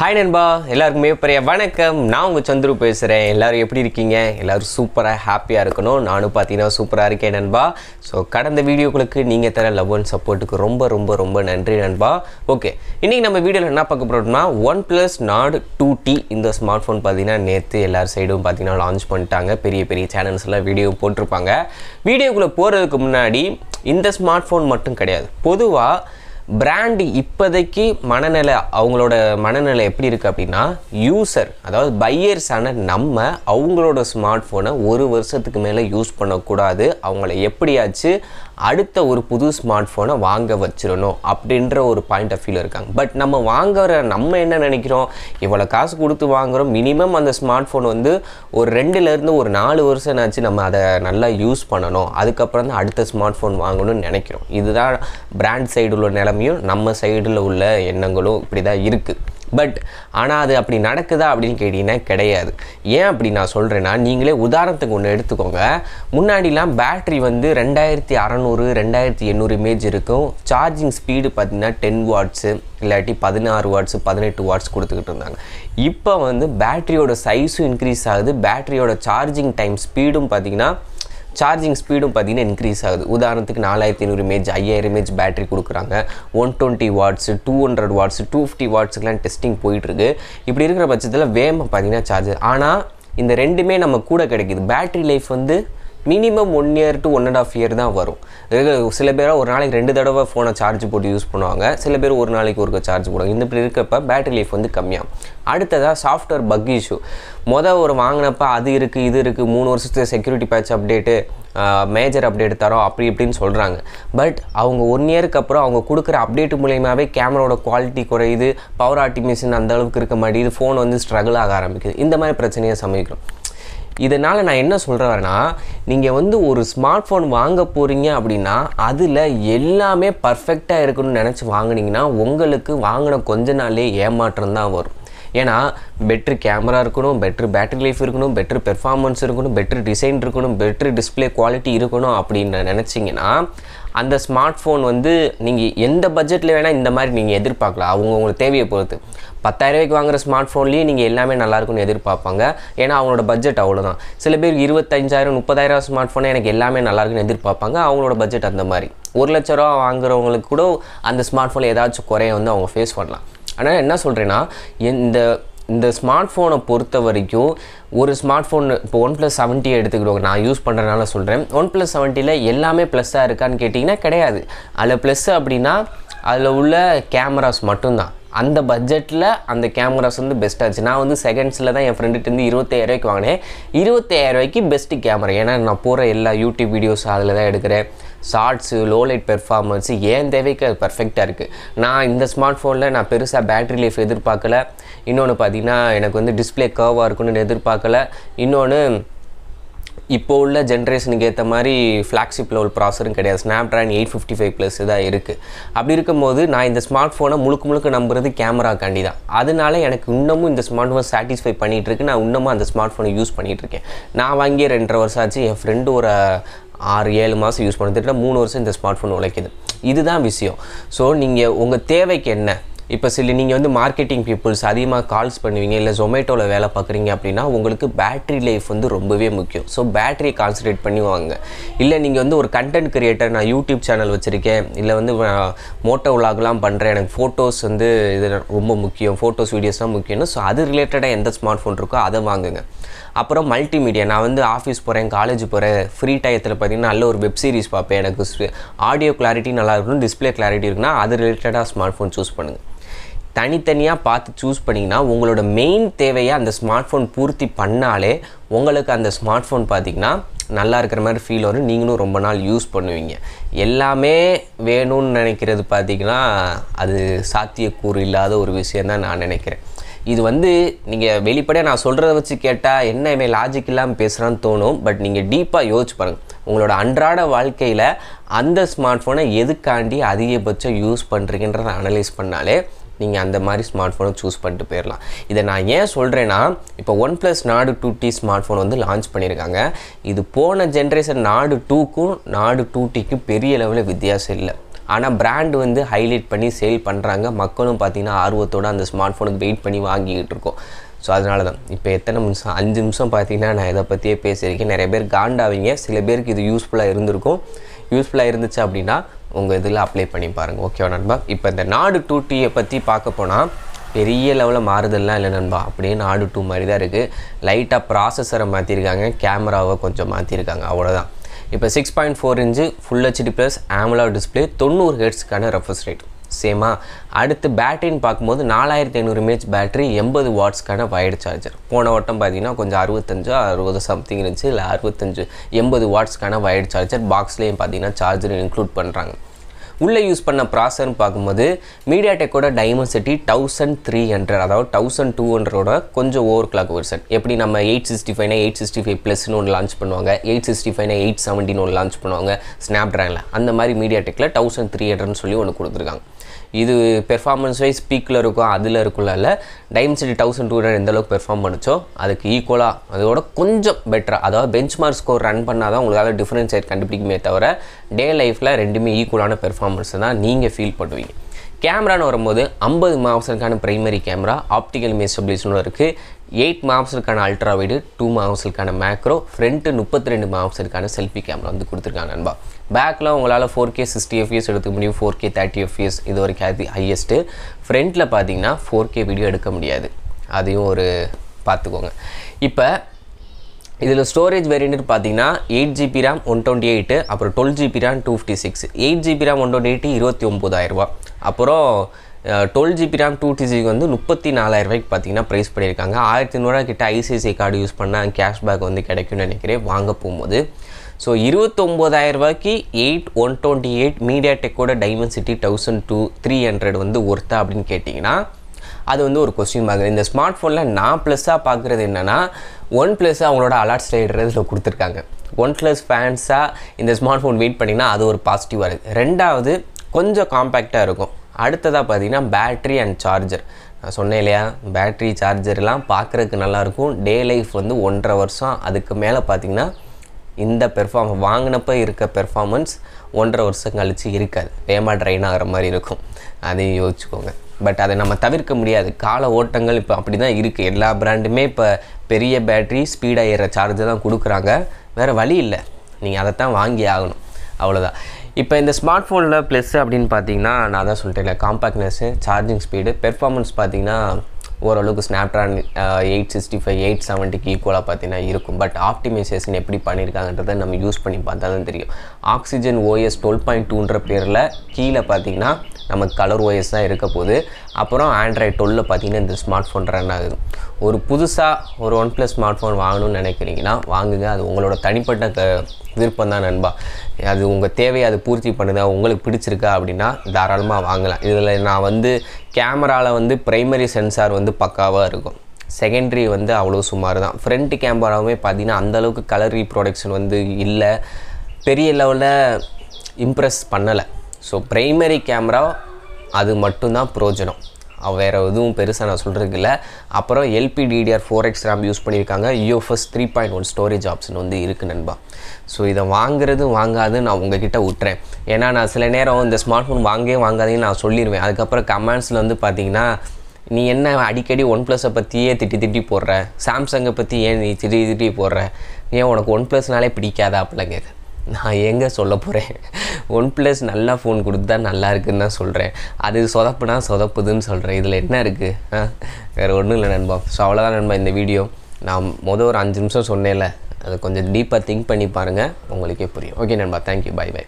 Hi நண்பா எல்லாருக்குமே பெரிய வணக்கம் நான் உங்க சந்துரு பேசுறேன் எல்லாரும் எப்படி இருக்கீங்க எல்லாரும் சூப்பரா ஹாப்பியா இருக்கணும் நானும் பாத்தீனா சூப்பரா இருக்கேன் நண்பா சோ கடந்த வீடியோகளுக்கு நீங்க தர லவ் அண்ட் சப்போர்ட்டுக்கு ரொம்ப நன்றி நண்பா ஓகே இன்னைக்கு நம்ம வீடியோல என்ன பார்க்க போறோம்னா OnePlus Nord 2T இந்த ஸ்மார்ட் போன் பாத்தீனா நேத்து எல்லார் சைடும் பாத்தீனா லான்ச் பண்ணிட்டாங்க பெரிய சேனல்ஸ்ல வீடியோ போட்டுருப்பாங்க வீடியோக்குள்ள போறதுக்கு முன்னாடி இந்த ஸ்மார்ட் போன் மட்டும் கிடையாது பொதுவா பிராண்ட் இப்போதைக்கு அவங்களோட மனநிலை எப்படி இருக்கு அப்படின்னா யூசர் அதாவது பையர்ஸ் ஆன நம்ம அவங்களோட ஸ்மார்ட் போனை ஒரு வருஷத்துக்கு மேலே யூஸ் பண்ணக்கூடாது அவங்கள எப்படியாச்சு அடுத்த ஒரு புது ஸ்மார்ட் போனை வாங்க வச்சிடணும் அப்படின்ற ஒரு பாயிண்ட் ஆஃப் வியூல இருக்காங்க பட் நம்ம என்ன நினைக்கிறோம் இவ்வளோ காசு கொடுத்து வாங்குறோம் மினிமம் அந்த ஸ்மார்ட் போன் வந்து ஒரு 2 இருந்து ஒரு 4 வருஷம் ஆச்சு நம்ம அதை நல்லா யூஸ் பண்ணணும் அதுக்கப்புறம் தான் அடுத்த ஸ்மார்ட் போன் வாங்கணும்னு நினைக்கிறோம் இதுதான் பிராண்ட் சைடு உள்ள நிலைமையும் நம்ம சைடில் உள்ள எண்ணங்களும் இப்படி தான் இருக்குது பட் ஆனால் அது அப்படி நடக்குதா அப்படின்னு கேட்டிங்கன்னா கிடையாது ஏன் அப்படி நான் சொல்கிறேன்னா நீங்களே உதாரணத்துக்கு ஒன்று எடுத்துக்கோங்க முன்னாடிலாம் பேட்ரி வந்து 2600 2800 இமேஜ் இருக்கும் சார்ஜிங் ஸ்பீடு பார்த்திங்கன்னா 10 வாட்ஸு இல்லாட்டி 16 வாட்ஸு 18 வாட்ஸ் கொடுத்துக்கிட்டு இருந்தாங்க இப்போ வந்து பேட்ரியோட சைஸும் இன்க்ரீஸ் ஆகுது பேட்ரியோட சார்ஜிங் டைம் ஸ்பீடும் பார்த்திங்கன்னா இன்க்ரீஸ் ஆகுது உதாரணத்துக்கு 4500 இமேஜ் 5000 இமேஜ் பேட்டரி கொடுக்குறாங்க 120 வாட்ஸ் 200 வாட்ஸ் 250 வாட்ஸுக்கெலாம் டெஸ்டிங் போயிட்டுருக்கு இப்படி இருக்கிற பட்சத்தில் வேகமாக பார்த்தீங்கன்னா சார்ஜர் ஆனால் இந்த ரெண்டுமே நம்ம கூட கிடைக்குது பேட்டரி லைஃப் வந்து மினிமம் 1 இயர் to 1.5 இயர் தான் வரும் சில பேர் ஒரு நாளைக்கு 2 தடவை ஃபோனை சார்ஜ் போட்டு யூஸ் பண்ணுவாங்க சில பேர் ஒரு நாளைக்கு ஒரு சார்ஜ் போடுவாங்க இந்த இப்படி இருக்கப்போ பேட்டரி லைஃப் வந்து கம்மியாகும் அடுத்ததாக சாஃப்ட்வேர் பக் இஷ்யூ ஒரு வாங்கினப்ப அது இருக்குது இது இருக்குது 3 வருஷத்துக்கு security patch update major update தரோம் அப்படி இப்படின்னு சொல்கிறாங்க பட் அவங்க 1 இயருக்கு அப்புறம் அவங்க கொடுக்குற அப்டேட் மூலயமாவே கேமராவோட குவாலிட்டி குறையுது பவர் ஆப்டிமைசேஷன் அந்த அளவுக்கு இருக்க மாட்டேங்குது ஃபோன் வந்து ஸ்ட்ரகிள் ஆக ஆரம்பிக்குது இந்த மாதிரி பிரச்சனையை சமைக்கிறோம் இதனால் நான் என்ன சொல்கிறேன்னா நீங்கள் வந்து ஒரு ஸ்மார்ட் ஃபோன் வாங்க போகிறீங்க அப்படின்னா அதில் எல்லாமே பர்ஃபெக்டாக இருக்கணும்னு நினச்சி வாங்கினீங்கன்னா உங்களுக்கு வாங்கின கொஞ்ச நாள்லேயே ஏமாற்றம் தான் வரும் ஏன்னா பெட்ரு கேமரா இருக்கணும் பெட்ரு பேட்டரி லைஃப் இருக்கணும் பெட்ரு பெர்ஃபார்மன்ஸ் இருக்கணும் பெட்ரு டிசைன் இருக்கணும் பெட்ரு டிஸ்பிளே குவாலிட்டி இருக்கணும் அப்படின்னு நினச்சிங்கன்னா அந்த ஸ்மார்ட் ஃபோன் வந்து நீங்கள் எந்த பட்ஜெட்டில் வேணால் இந்த மாதிரி நீங்கள் எதிர்பார்க்கலாம் உங்களுக்கு தேவையை பொறுத்து 10,000 ரூபாய்க்கு வாங்குகிற ஸ்மார்ட் ஃபோன்லேயே நீங்கள் எல்லாமே நல்லாயிருக்குன்னு எதிர்பார்ப்பாங்க ஏன்னா அவங்களோட பட்ஜெட் அவ்வளோதான் சில பேர் 25,000 30,000 ஸ்மார்ட் ஃபோனை எனக்கு எல்லாமே நல்லாயிருக்குன்னு எதிர்பார்ப்பாங்க அவங்களோட பட்ஜெட் அந்த மாதிரி 1 லட்ச ரூபா வாங்குறவங்களுக்கு கூட அந்த ஸ்மார்ட் ஃபோனில் ஏதாச்சும் குறைய வந்து அவங்க ஃபேஸ் பண்ணலாம் ஆனால் என்ன சொல்கிறேன்னா இந்த ஸ்மார்ட் ஃபோனை பொறுத்த வரைக்கும் ஒரு ஸ்மார்ட் ஃபோன் இப்போ OnePlus 70 எடுத்துக்கிடுவோம் நான் யூஸ் பண்ணுறதுனால சொல்கிறேன் OnePlus 70ல் எல்லாமே ப்ளஸ்ஸாக இருக்கான்னு கேட்டிங்கன்னா கிடையாது அதில் ப்ளஸ் அப்படின்னா அதில் உள்ள கேமராஸ் மட்டும்தான் அந்த பட்ஜெட்டில் அந்த கேமராஸ் வந்து பெஸ்ட்டாச்சு நான் வந்து செகண்ட்ஸில் தான் என் ஃப்ரெண்டுகிட்டேருந்து 25,000 ரூபாய்க்கு வாங்கினேன் 25,000 ரூபாய்க்கு பெஸ்ட்டு கேமரா ஏன்னா நான் போகிற எல்லா யூடியூப் வீடியோஸ் அதில் தான் எடுக்கிறேன் ஷார்ட்ஸு லோ லைட் பெர்ஃபார்மன்ஸு ஏன் தேவைக்கு அது பர்ஃபெக்டாக இருக்குது நான் இந்த ஸ்மார்ட் ஃபோனில் நான் பெருசாக பேட்டரி லைஃப் எதிர்பார்க்கல இன்னொன்று பார்த்திங்கன்னா எனக்கு வந்து டிஸ்பிளே கர்வாக இருக்குன்னு எதிர்பார்க்கல இன்னொன்று இப்போ உள்ள ஜென்ரேஷனுக்கு ஏற்ற மாதிரி ஃப்ளாக்ஷிப் லெவல் ப்ராசரும் கிடையாது ஸ்னாப்ட்ராகன் 855+ தான் இருக்குது அப்படி இருக்கும்போது நான் இந்த ஸ்மார்ட் ஃபோனை முழுக்க நம்புறது கேமராக்காண்டி தான் அதனால எனக்கு இன்னமும் இந்த ஸ்மார்ட் ஃபோன் சாட்டிஸ்ஃபை பண்ணிகிட்ருக்கு நான் இன்னமும் அந்த ஸ்மார்ட் ஃபோனை யூஸ் பண்ணிகிட்ருக்கேன் நான் வாங்கிய 2.5 வருஷம் ஆச்சு என் ஃப்ரெண்டு ஒரு 6-7 மாதம் யூஸ் பண்ணிட்டு 3 வருஷம் இந்த ஸ்மார்ட் ஃபோன் உழைக்குது இதுதான் விஷயம் ஸோ நீங்கள் உங்கள் தேவைக்கு என்ன இப்போ நீங்கள் வந்து மார்க்கெட்டிங் பீப்புள்ஸ் அதிகமாக கால்ஸ் பண்ணுவீங்க இல்லை ஜொமேட்டோவில் வேலை பார்க்குறீங்க அப்படின்னா உங்களுக்கு பேட்ரி லைஃப் வந்து ரொம்பவே முக்கியம் ஸோ பேட்டரியை கான்சன்ட்ரேட் பண்ணி வாங்க இல்லை நீங்கள் வந்து ஒரு கண்டென்ட் கிரியேட்டர் நான் யூடியூப் சேனல் வச்சுருக்கேன் இல்லை வந்து மோட்டோ விலாக்லாம் பண்ணுறேன் எனக்கு ஃபோட்டோஸ் வந்து இது ரொம்ப முக்கியம் ஃபோட்டோஸ் வீடியோஸ்லாம் முக்கியம்னு ஸோ அது ரிலேட்டடாக எந்த ஸ்மார்ட் ஃபோன் இருக்கோ அதை வாங்குங்க அப்புறம் மல்டிமீடியா நான் வந்து ஆஃபீஸ் போகிறேன் காலேஜ் போகிறேன் ஃப்ரீ டயத்தில் பார்த்திங்கன்னா நல்ல ஒரு வெப் சீரிஸ் பார்ப்பேன் எனக்கு ஆடியோ கிளாரிட்டி நல்லா இருக்கணும் டிஸ்பிளே கிளாரிட்டி இருக்குன்னா அது ரிலேட்டடாக ஸ்மார்ட் ஃபோன் சூஸ் பண்ணுங்கள் தனித்தனியாக பார்த்து சூஸ் பண்ணிங்கன்னா உங்களோட மெயின் தேவையை அந்த ஸ்மார்ட் ஃபோன் பூர்த்தி பண்ணாலே உங்களுக்கு அந்த ஸ்மார்ட் ஃபோன் பார்த்திங்கன்னா நல்லா இருக்கிற மாதிரி ஃபீல் வரும் நீங்களும் ரொம்ப நாள் யூஸ் பண்ணுவீங்க எல்லாமே வேணும்னு நினைக்கிறது பார்த்திங்கன்னா அது சாத்தியக்கூறு இல்லாத ஒரு விஷயந்தான் நான் நினைக்கிறேன் இது வந்து நீங்கள் வெளிப்படையாக நான் சொல்கிறத வச்சு கேட்டால் என்ன இவன் லாஜிக் இல்லாமல் பேசுகிறான்னு தோணும் பட் நீங்கள் டீப்பாக யோசிச்சு பாருங்கள் உங்களோட அன்றாட வாழ்க்கையில் அந்த ஸ்மார்ட் ஃபோனை எதுக்காண்டி அதிகபட்சம் யூஸ் பண்ணுறீங்கன்றதை அனலைஸ் பண்ணாலே நீங்கள் அந்த மாதிரி ஸ்மார்ட் ஃபோனை சூஸ் பண்ணிட்டு போயிடலாம் இதை நான் ஏன் சொல்கிறேன்னா இப்போ OnePlus Nord 2T smart phone வந்து லான்ச் பண்ணியிருக்காங்க இது போன ஜென்ரேஷன் Nord 2க்கும் Nord 2Tக்கும் பெரிய லெவலில் வித்தியாசம் இல்லை ஆனால் பிராண்ட் வந்து ஹைலைட் பண்ணி சேல் பண்ணுறாங்க. மக்களும் பார்த்திங்கன்னா ஆர்வத்தோடு அந்த ஸ்மார்ட் ஃபோனுக்கு வெயிட் பண்ணி வாங்கிக்கிட்டு இருக்கோம். ஸோ அதனால தான் இப்போ எத்தனை நிமிஷம் 5 நிமிஷம் பார்த்திங்கன்னா நான் இதை பற்றியே பேசியிருக்கேன். நிறைய பேர் காண்டாவீங்க, சில பேருக்கு இது யூஸ்ஃபுல்லாக இருந்திருக்கும். யூஸ்ஃபுல்லாக இருந்துச்சு அப்படின்னா உங்கள் இதில் அப்ளை பண்ணி பாருங்கள். ஓகேவா நண்பா? இப்போ இந்த நாடு 2Tயை பற்றி பார்க்க போனால் பெரிய லெவலில் மாறுதல்லாம் இல்லை நண்பா. அப்படியே நாடு 2 மாதிரி தான் இருக்குது. லைட்டாக ப்ராசஸரை மாற்றிருக்காங்க, கேமராவை கொஞ்சம் மாற்றிருக்காங்க, அவ்வளோதான். இப்போ 6.4 inch full HD plus AMOLED display, 90 ஹெர்ட்ஸ்க்கான ரெஃப்ரெஷ் ரேட் சேமா. அடுத்து பேட்டரின்னு பார்க்கும்போது 4500 mAh பேட்டரி, 80 வாட்ஸ்க்கான வயர்டு சார்ஜர். போன வட்டம் பார்த்தீங்கன்னா கொஞ்சம் 65-60 சம்திங் இருந்துச்சு, இல்லை 80 வாட்ஸ்க்கான வயர்டு சார்ஜர். பாக்ஸ்லேயும் பார்த்தீங்கன்னா சார்ஜர் இன்க்ளூட் பண்ணுறாங்க. உள்ளே யூஸ் பண்ண ப்ராசர்னு பார்க்கும்போது மீடியாடெக்கோட டைமென்சிட்டி 1300, அதாவது 1200ஓட கொஞ்சம் ஓவர் கிளாக் வெர்ஷன். எப்படி நம்ம 865 865 ப்ளஸ்னு ஒன்று லான்ச் பண்ணுவாங்க, 865 870 ஒன்று லான்ச் பண்ணுவாங்க ஸ்னாப்ட்ராகனில், அந்த மாதிரி மீடியாடெக்கில் 1300ன்னு சொல்லி ஒன்று கொடுத்துருக்காங்க. இது பெர்ஃபார்மன்ஸ் வைஸ் பீக்கில் இருக்கும், அதில் இருக்குள்ள டைமென்சிட்டி 1200 எந்த அளவுக்கு பெர்ஃபார்ம் பண்ணிச்சோ அதுக்கு ஈக்குவலாக, அதோட கொஞ்சம் பெட்டராக, அதாவது பெஞ்ச் மார்க் ஸ்கோர் ரன் பண்ணால் தான் உங்களால் டிஃப்ரென்ஷியேட் கண்டுபிடிக்குமே தவிர டே லைஃப்பில் ரெண்டுமே ஈக்குவலான பெர்ஃபார்மன்ஸை தான் நீங்கள் ஃபீல் பண்ணுவீங்க. கேமரான்னு வரும்போது 50 மெகாபிக்சலுக்கான primary camera, optical image stabilisation இருக்குது. 8 மெகாபிக்சலுக்கான அல்ட்ரா வைடு, 2 மெகாபிக்சலுக்கான மேக்ரோ, ஃப்ரண்ட்டு 32 மெகாபிக்சலுக்கான செல்ஃபி கேமரா வந்து கொடுத்துருக்காங்க நண்பா. பேக்கில் உங்களால் 4K 60 fps எடுக்க முடியும், 4K 30 fps இது வரைக்கும் அது ஹையஸ்ட்டு. ஃப்ரண்ட்டில் பார்த்தீங்கன்னா 4K வீடியோ எடுக்க முடியாது, அதையும் ஒரு பார்த்துக்கோங்க. இப்போ இதில் ஸ்டோரேஜ் வேரியன்ட் பார்த்தீங்கன்னா 8GB RAM 128, அப்புறம் 12GB RAM 256. 8GB RAM 128 29,000 அப்புறம் 12GB RAM 256 வந்து 34,000 பார்த்தீங்கன்னா ப்ரைஸ் பண்ணியிருக்காங்க. 1500 கிட்ட ICIC கார்டு யூஸ் பண்ணால் கேஷ்பேக் வந்து கிடைக்கும்னு நினைக்கிறேன் வாங்க போகும்போது. ஸோ 29,000 128 மீடியாடெக்கோட டைமென்சிட்டி 1300 வந்து ஒர்த்தா அப்படின்னு கேட்டிங்கன்னா அது வந்து ஒரு கொஸ்டின் மார்க். இந்த ஸ்மார்ட் ஃபோனில் நான் ப்ளஸ்ஸாக பார்க்குறது என்னென்னா, OnePlus அவங்களோட அலர்ட் ஸ்லைடர் இதில் கொடுத்துருக்காங்க. OnePlus ஃபேன்ஸாக இந்த ஸ்மார்ட் ஃபோன் வெயிட் பண்ணிங்கன்னா அது ஒரு பாசிட்டிவாக இருக்குது. ரெண்டாவது கொஞ்சம் காம்பேக்டாக இருக்கும். அடுத்ததாக பார்த்தீங்கன்னா பேட்ரி அண்ட் சார்ஜர். நான் சொன்னேன் இல்லையா, பேட்ரி சார்ஜர்லாம் பார்க்குறதுக்கு நல்லாயிருக்கும். டே லைஃப் வந்து 1.5 வருஷம், அதுக்கு மேலே பார்த்திங்கன்னா இந்த வாங்கினப்போ இருக்க பெர்ஃபார்மன்ஸ் 1.5 வருஷம் கழிச்சு இருக்காது, வேகமாக ட்ரைன் ஆகிற மாதிரி இருக்கும். அதையும் யோசிச்சுக்கோங்க. பட் அதை நம்ம தவிர்க்க முடியாது, கால ஓட்டங்கள் இப்போ அப்படி தான் இருக்குது. எல்லா பிராண்டுமே இப்போ பெரிய பேட்ரி ஸ்பீடாக ஏற சார்ஜர் தான் கொடுக்குறாங்க, வேறு வழி இல்லை, நீங்கள் அதைத்தான் வாங்கி ஆகணும், அவ்வளோதான். இப்போ இந்த ஸ்மார்ட் ஃபோனில் ப்ளஸ் அப்படின்னு பார்த்தீங்கன்னா நான் தான் சொல்லிட்டேன், காம்பேக்ட்னஸ்ஸு, சார்ஜிங் ஸ்பீடு, பெர்ஃபார்மன்ஸ் பார்த்தீங்கன்னா ஓரளவுக்கு ஸ்னாப்ட்ராகன் 865 870க்கு ஈக்குவலாக பார்த்தீங்கன்னா இருக்கும். பட் ஆப்டிமைசேஷன் எப்படி பண்ணியிருக்காங்கன்றதை நம்ம யூஸ் பண்ணி பார்த்தா தான் தெரியும். ஆக்சிஜன் OS 12.2ன்ற பேரில் கீழே பார்த்தீங்கன்னா நமக்கு கலர் OS தான் இருக்க போகுது. அப்புறம் ஆண்ட்ராய்ட் 12 பார்த்தீங்கன்னா இந்த ஸ்மார்ட் ஃபோன் ரன் ஆகுது. ஒரு புதுசாக ஒரு OnePlus ஸ்மார்ட் ஃபோன் வாங்கணும்னு நினைக்கிறீங்கன்னா வாங்குங்க, அது உங்களோட தனிப்பட்ட விருப்பம் தான் நண்பா. அது உங்கள் தேவையை அது பூர்த்தி பண்ணுதா, உங்களுக்கு பிடிச்சிருக்கா அப்படின்னா தாராளமாக வாங்கலாம். இதில் நான் வந்து கேமராவில் வந்து ப்ரைமரி சென்சார் வந்து பக்காவாக இருக்கும், செகண்டரி வந்து அவ்வளோ சுமார் தான். ஃப்ரண்ட் கேமராவுமே பார்த்தீங்கன்னா அந்தளவுக்கு கலர் ரீப்ரொடக்ஷன் வந்து இல்லை, பெரிய லெவலில் இம்ப்ரெஸ் பண்ணலை. ஸோ ப்ரைமரி கேமரா அது மட்டும்தான் பிரயோஜனம், வேறு எதுவும் பெருசாக நான் சொல்கிறதுக்கு இல்லை. அப்புறம் LPDDR4X RAM யூஸ் பண்ணியிருக்காங்க. UFS 3.1 ஸ்டோரேஜ் ஆப்ஷன் வந்து இருக்குது நண்பா. ஸோ இதை வாங்காது நான் உங்ககிட்ட விட்டுறேன். ஏன்னா நான் சில நேரம் இந்த ஸ்மார்ட் ஃபோன் வாங்காதீங்கன்னு நான் சொல்லிடுவேன். அதுக்கப்புறம் கமெண்ட்ஸில் வந்து பார்த்தீங்கன்னா நீ என்ன அடிக்கடி OnePlus பற்றியே திட்டி போடுற, சாம்சங்கை பற்றி ஏன் நீ திட்டி போடுற, ஏன் உனக்கு OnePlusனாலே பிடிக்காதா அப்படிலாம் கேட்க. நான் எங்கே சொல்ல போகிறேன், OnePlus நல்ல ஃபோன் கொடுத்து தான் நல்லா இருக்குதுன்னு தான் சொல்கிறேன். அது சொதப்புதுன்னு சொல்கிறேன். இதில் என்ன இருக்குது, வேறு ஒன்றும் இல்லை நண்பா. ஸோ அவ்வளோதான் நண்பா இந்த வீடியோ. நான் ஒரு 5 நிமிஷம் சொன்னேன்ல, அதை கொஞ்சம் டீப்பாக திங்க் பண்ணி பாருங்கள், உங்களுக்கே புரியும். ஓகே நண்பா, தேங்க்யூ, பை.